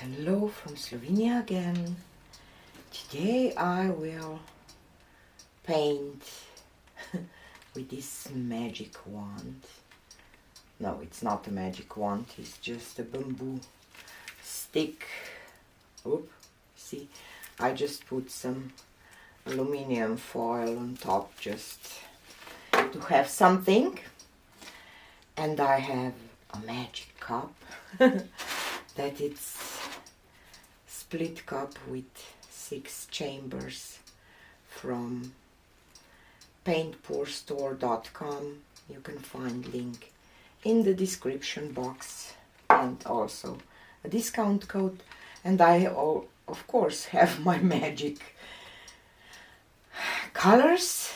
Hello from Slovenia again. Today I will paint with this magic wand. No, it's not a magic wand, it's just a bamboo stick. Oop, see, I just put some aluminium foil on top just to have something. And I have a magic cup that it's split cup with 6 chambers from paintpourstore.com. You can find link in the description box and also a discount code. And I of course have my magic colors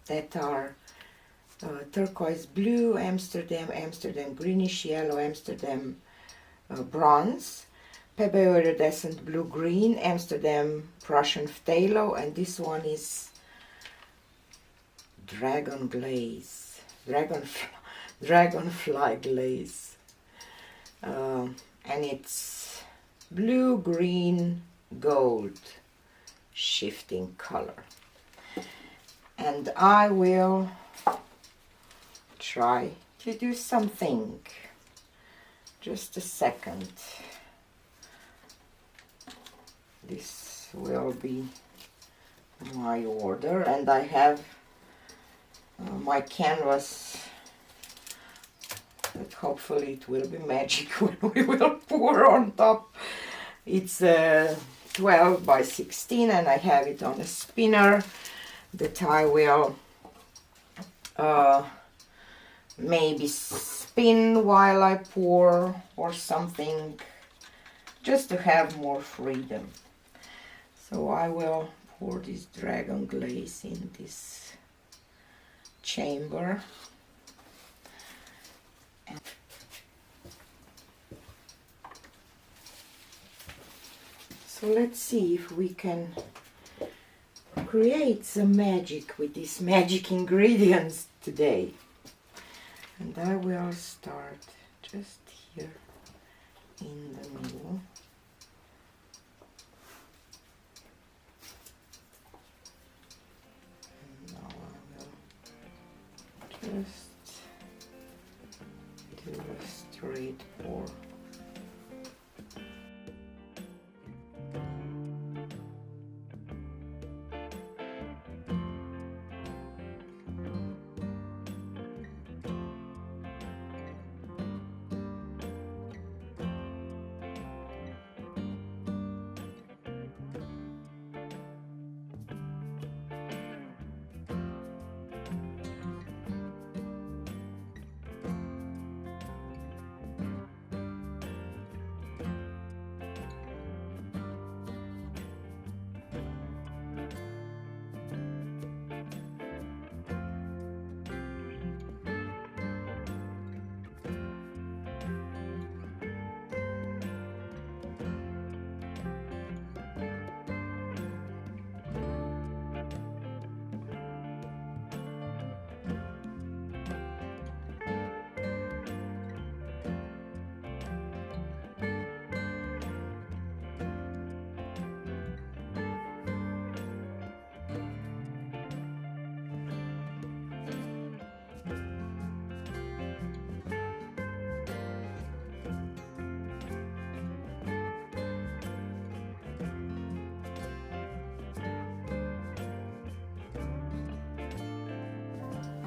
that are turquoise blue, Amsterdam greenish yellow, Amsterdam bronze, Pebeo iridescent blue green, Amsterdam Prussian phthalo, and this one is Dragonfly glaze, and it's blue, green, gold shifting color. And I will try to do something. Just a second. This will be my order, and I have my canvas that hopefully it will be magic when we will pour on top. It's 12 by 16 and I have it on a spinner that I will maybe spin while I pour or something, just to have more freedom. So I will pour this dragon glaze in this chamber. So let's see if we can create some magic with these magic ingredients today. And I will start just here in the middle. And now I will just do a straight pour.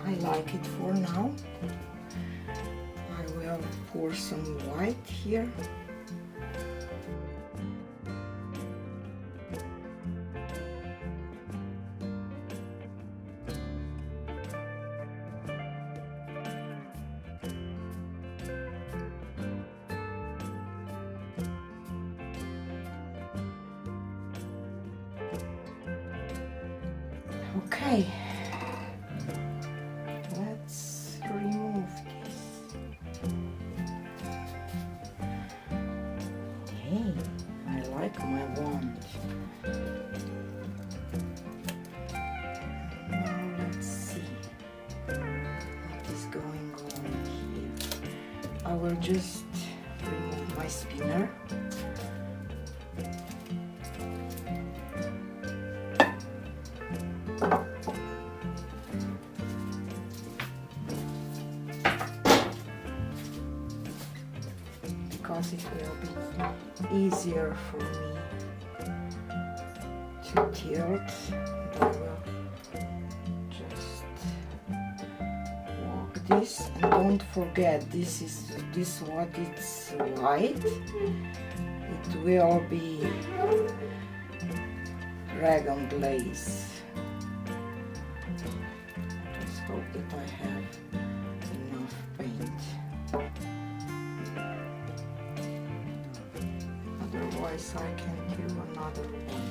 I like it for now. I will pour some white here. Okay. My wand. Now let's see what is going on here. I will just remove my my spinner. Because it will be easier for me to tilt. I will just walk this, and don't forget, this what it's white. It will be dragon glaze. Just hope that I have enough paint. Otherwise I can do another one.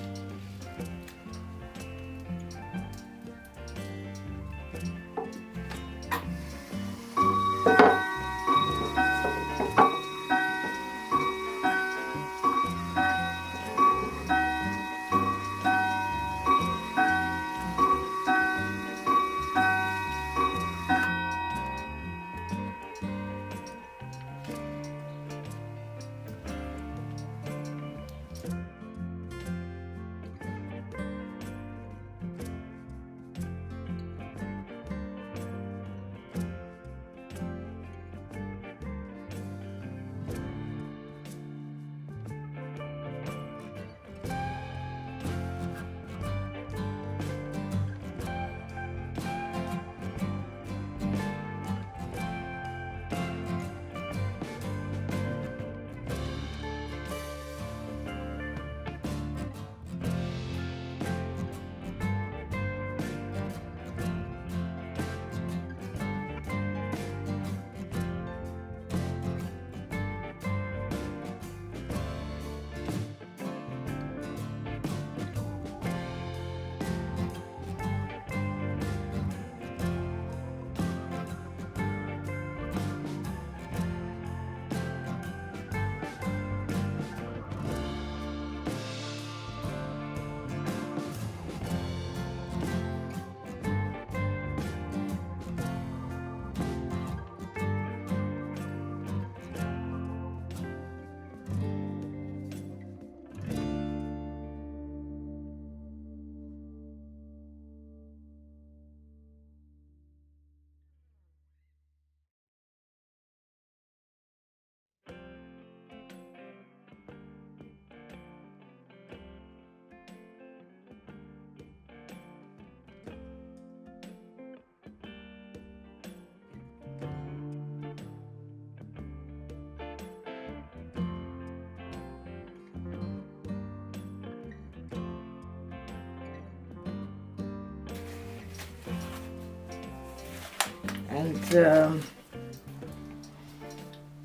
And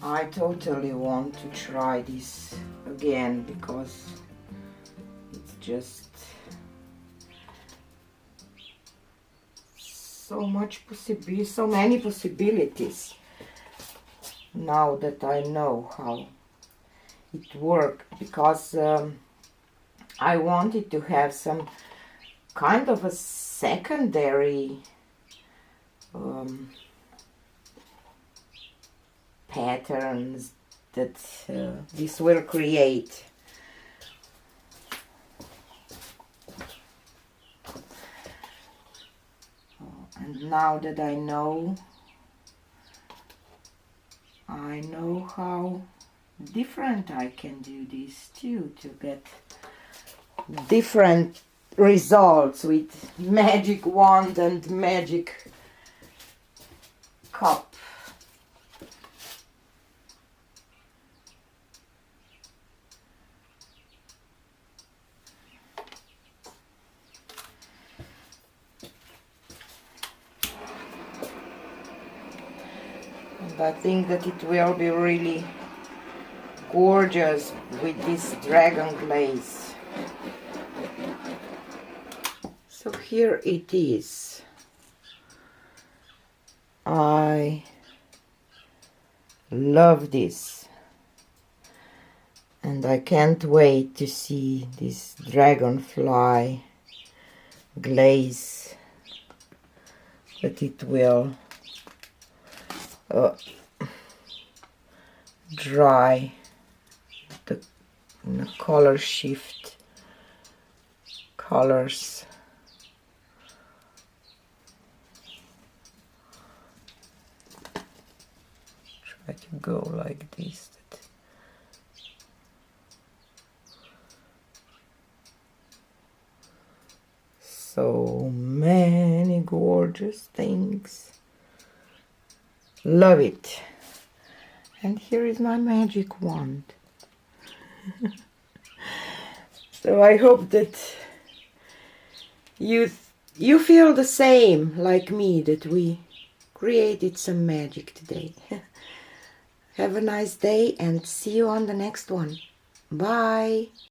I totally want to try this again because it's just so many possibilities now that I know how it works, because I wanted to have some kind of a secondary patterns that this will create. And now that I know how different I can do this too, to get different results with magic wand and magic cup. And I think that it will be really gorgeous with this dragon glaze. So here it is. I love this, and I can't wait to see this dragonfly glaze that it will dry and color shift colors. Try to go like this. So many gorgeous things. Love it. And here is my magic wand. So I hope that you feel the same like me, that we created some magic today. Have a nice day and see you on the next one. Bye.